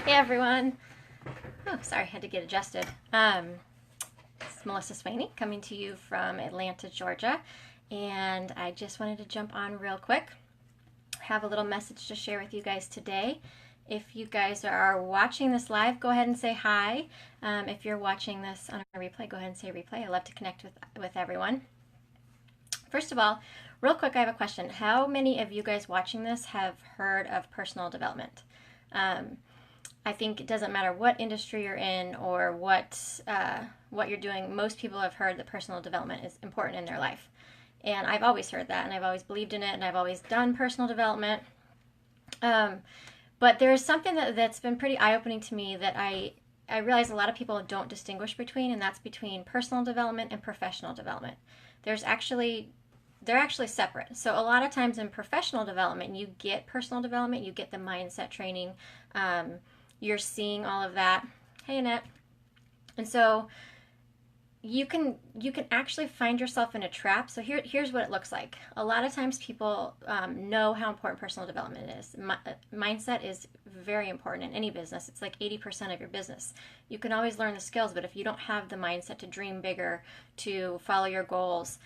Hey everyone. Oh, sorry, I had to get adjusted. It's Melissa Swaney coming to you from Atlanta, Georgia, and I just wanted to jump on real quick. Have a little message to share with you guys today. If you guys are watching this live, go ahead and say hi. If you're watching this on a replay, go ahead and say replay. I love to connect with everyone. First of all, real quick, I have a question. How many of you guys watching this have heard of personal development? I think it doesn't matter what industry you're in or what you're doing. Most people have heard that personal development is important in their life, and I've always heard that, and I've always believed in it, and I've always done personal development. But there is something that's been pretty eye-opening to me that I realize a lot of people don't distinguish between, and that's between personal development and professional development. They're actually separate. So a lot of times in professional development, you get personal development, you get the mindset training. You're seeing all of that. Hey, Annette. And so you can actually find yourself in a trap. So here's what it looks like. A lot of times people know how important personal development is. Mindset is very important in any business. It's like 80% of your business. You can always learn the skills, but if you don't have the mindset to dream bigger, to follow your goals,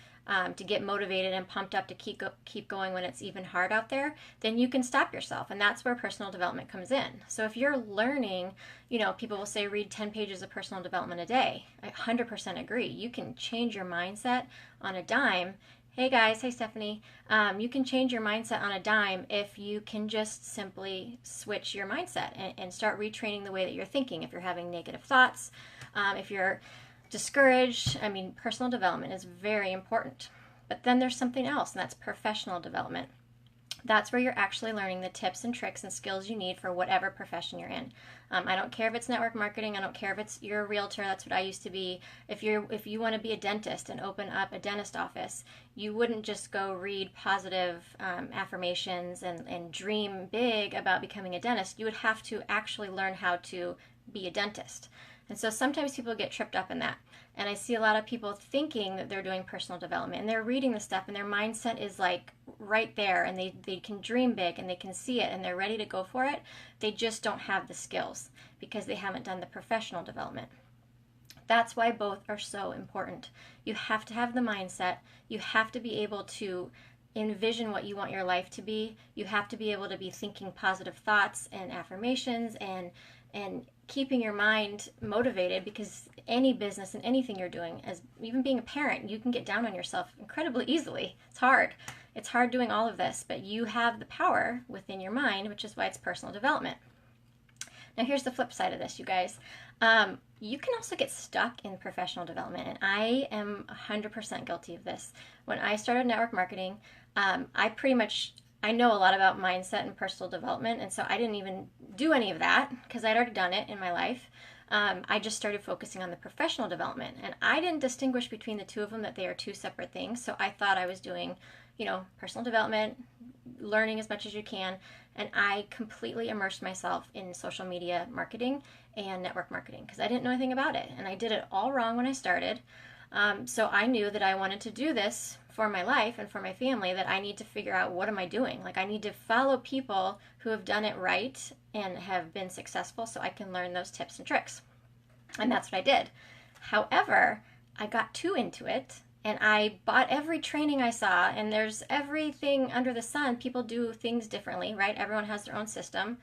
to get motivated and pumped up to keep going when it's even hard out there, then you can stop yourself. And that's where personal development comes in. So if you're learning, people will say read 10 pages of personal development a day. I 100% agree. You can change your mindset on a dime. Hey guys, hey Stephanie. You can change your mindset on a dime if you can just simply switch your mindset and start retraining the way that you're thinking. If you're having negative thoughts, if you're discouraged, personal development is very important. But then there's something else, and that's professional development. That's where you're actually learning the tips and tricks and skills you need for whatever profession you're in. I don't care if it's network marketing. I don't care if you're a realtor. That's what I used to be. If you want to be a dentist and open up a dentist office, you wouldn't just go read positive affirmations and dream big about becoming a dentist. You would have to actually learn how to be a dentist. And so sometimes people get tripped up in that. And I see a lot of people thinking that they're doing personal development, and they're reading the stuff, and their mindset is like right there, and they can dream big, and they can see it, and they're ready to go for it. They just don't have the skills because they haven't done the professional development. That's why both are so important. You have to have the mindset. You have to be able to envision what you want your life to be. You have to be able to be thinking positive thoughts and affirmations and keeping your mind motivated, because any business and anything you're doing, as even being a parent, you can get down on yourself incredibly easily. It's hard. It's hard doing all of this, but you have the power within your mind, which is why it's personal development. Now here's the flip side of this, you guys. You can also get stuck in professional development, and I am 100% guilty of this. When I started network marketing, I know a lot about mindset and personal development, and so I didn't even do any of that because I'd already done it in my life. I just started focusing on the professional development, and I didn't distinguish between the two of them, that they are two separate things. So I thought I was doing, personal development, learning as much as you can, and I completely immersed myself in social media marketing and network marketing because I didn't know anything about it, and I did it all wrong when I started. So I knew that I wanted to do this for my life and for my family, that I need to figure out, what am I doing? Like, I need to follow people who have done it right and have been successful so I can learn those tips and tricks. And that's what I did. However, I got too into it, and I bought every training I saw, and there's everything under the sun. People do things differently, right? Everyone has their own system.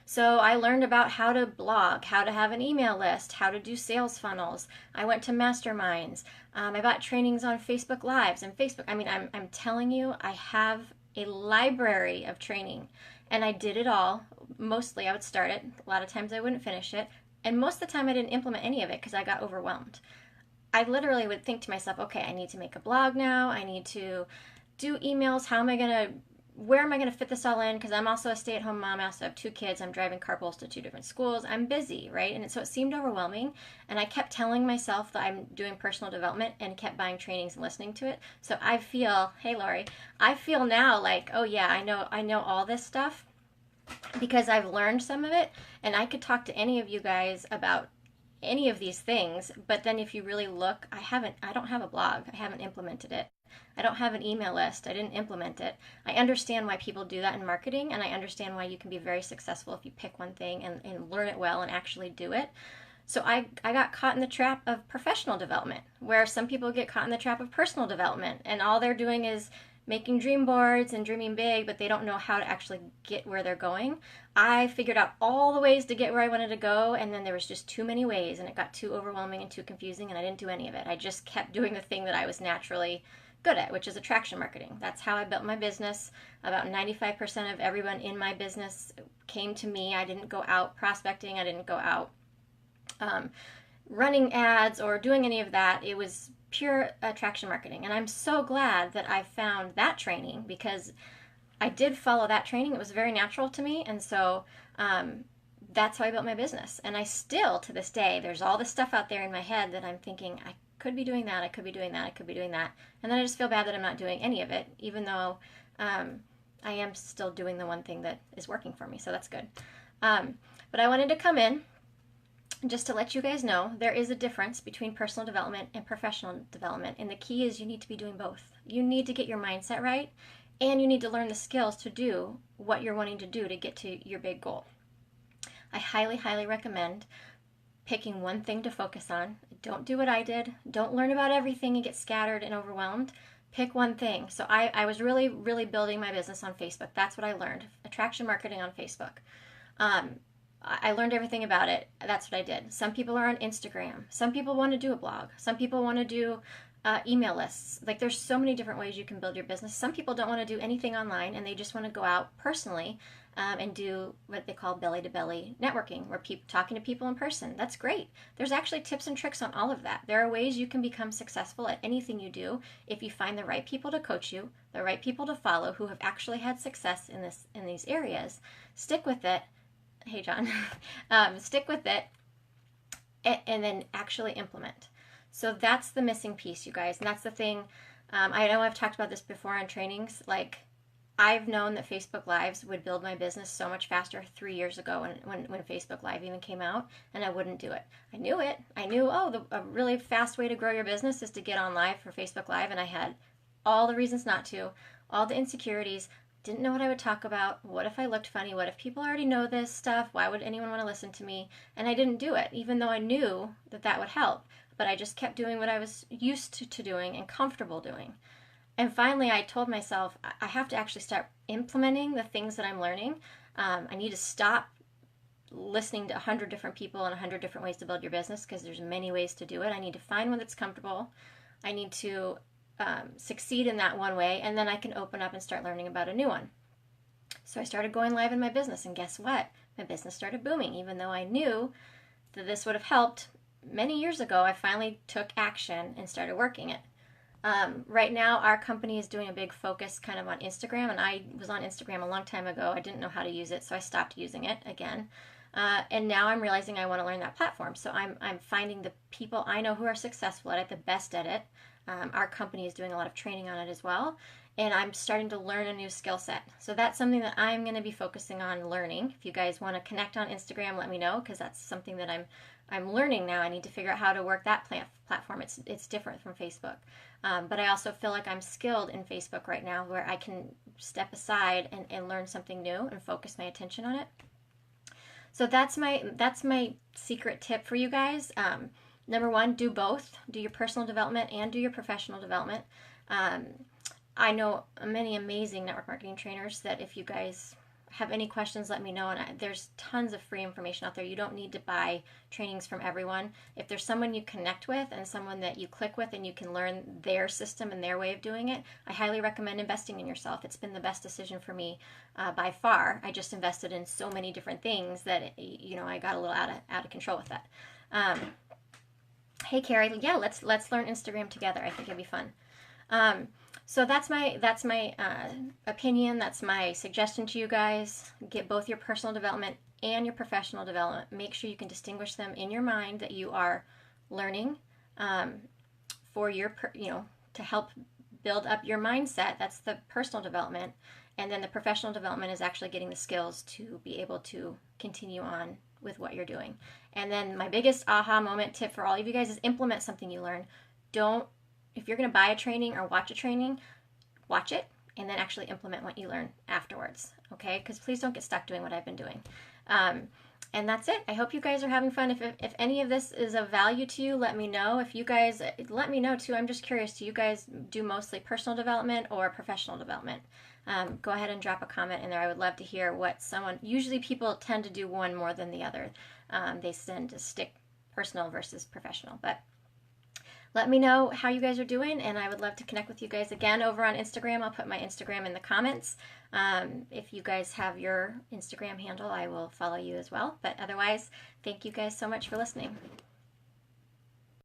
So I learned about how to blog, how to have an email list, how to do sales funnels. I went to masterminds. I bought trainings on Facebook Lives and Facebook. I'm telling you, I have a library of training, and I did it all. Mostly I would start it. A lot of times I wouldn't finish it. And most of the time I didn't implement any of it because I got overwhelmed. I literally would think to myself, okay, I need to make a blog now. I need to do emails. Where am I going to fit this all in? Because I'm also a stay-at-home mom. I also have 2 kids. I'm driving carpools to 2 different schools. I'm busy, right? And so it seemed overwhelming. And I kept telling myself that I'm doing personal development and kept buying trainings and listening to it. So I feel, hey Lori, I feel now like, oh yeah, I know all this stuff because I've learned some of it. And I could talk to any of you guys about any of these things. But then if you really look, I don't have a blog. I haven't implemented it. I don't have an email list. I didn't implement it. I understand why people do that in marketing, and I understand why you can be very successful if you pick one thing and learn it well and actually do it. So I got caught in the trap of professional development, where some people get caught in the trap of personal development, and all they're doing is making dream boards and dreaming big, but they don't know how to actually get where they're going. I figured out all the ways to get where I wanted to go, and then there was just too many ways, and it got too overwhelming and too confusing, and I didn't do any of it. I just kept doing the thing that I was naturally good at, which is attraction marketing. That's how I built my business. About 95% of everyone in my business came to me. I didn't go out prospecting. I didn't go out running ads or doing any of that. It was pure attraction marketing. And I'm so glad that I found that training, because I did follow that training. It was very natural to me. And so that's how I built my business. And I still, to this day, there's all this stuff out there in my head that I'm thinking, I could be doing that, I could be doing that, I could be doing that. And then I just feel bad that I'm not doing any of it, even though I am still doing the one thing that is working for me. So that's good. But I wanted to come in just to let you guys know there is a difference between personal development and professional development. And the key is you need to be doing both. You need to get your mindset right, and you need to learn the skills to do what you're wanting to do to get to your big goal. I highly, highly recommend picking one thing to focus on. Don't do what I did. Don't learn about everything and get scattered and overwhelmed. Pick one thing. So I was really, really building my business on Facebook. That's what I learned. Attraction marketing on Facebook. I learned everything about it. That's what I did. Some people are on Instagram. Some people want to do a blog. Some people want to do email lists. Like, there's so many different ways you can build your business. Some people don't want to do anything online, and they just want to go out personally and do what they call belly-to-belly networking, where people talking to people in person. That's great. There's actually tips and tricks on all of that. There are ways you can become successful at anything you do if you find the right people to coach you, the right people to follow who have actually had success in these areas. Stick with it. Hey, John. Stick with it and then actually implement. So that's the missing piece, you guys. And that's the thing. I know I've talked about this before on trainings. Like, I've known that Facebook Lives would build my business so much faster 3 years ago when Facebook Live even came out, and I wouldn't do it. I knew it. I knew, a really fast way to grow your business is to get on live for Facebook Live, and I had all the reasons not to, all the insecurities. Didn't know what I would talk about. What if I looked funny? What if people already know this stuff? Why would anyone want to listen to me? And I didn't do it, even though I knew that that would help. But I just kept doing what I was used to doing and comfortable doing. And finally, I told myself, I have to actually start implementing the things that I'm learning. I need to stop listening to 100 different people and 100 different ways to build your business, because there's many ways to do it. I need to find one that's comfortable. I need to succeed in that one way, and then I can open up and start learning about a new one. So I started going live in my business, and guess what? My business started booming. Even though I knew that this would have helped many years ago, I finally took action and started working it. Right now, our company is doing a big focus kind of on Instagram, and I was on Instagram a long time ago. I didn't know how to use it, so I stopped using it again. And now I'm realizing I want to learn that platform. So I'm finding the people I know who are successful at it, the best at it. Our company is doing a lot of training on it as well, and I'm starting to learn a new skill set. So that's something that I'm going to be focusing on learning. If you guys want to connect on Instagram, let me know, because that's something that I'm learning now. I need to figure out how to work that platform. It's different from Facebook. But I also feel like I'm skilled in Facebook right now, where I can step aside and learn something new and focus my attention on it. So that's my secret tip for you guys. Number one, do both. Do your personal development and do your professional development. I know many amazing network marketing trainers that if you guys have any questions, let me know. And there's tons of free information out there. You don't need to buy trainings from everyone. If there's someone you connect with and someone that you click with and you can learn their system and their way of doing it, I highly recommend investing in yourself. It's been the best decision for me by far. I just invested in so many different things that I got a little out of control with that. Hey Carrie, yeah, let's learn Instagram together. I think it'd be fun. So that's my opinion. That's my suggestion to you guys. Get both your personal development and your professional development. Make sure you can distinguish them in your mind, that you are learning for your, to help build up your mindset. That's the personal development. And then the professional development is actually getting the skills to be able to continue on with what you're doing. And then my biggest aha moment tip for all of you guys is implement something you learn. Don't if you're going to buy a training or watch a training, watch it and then actually implement what you learn afterwards. Okay? Because please don't get stuck doing what I've been doing. And that's it. I hope you guys are having fun. If any of this is of value to you, let me know. If you guys, let me know too. I'm just curious, do you guys do mostly personal development or professional development? Go ahead and drop a comment in there. I would love to hear what usually people tend to do one more than the other. They tend to stick personal versus professional. But let me know how you guys are doing, and I would love to connect with you guys again over on Instagram. I'll put my Instagram in the comments. If you guys have your Instagram handle, I will follow you as well. But otherwise, thank you guys so much for listening.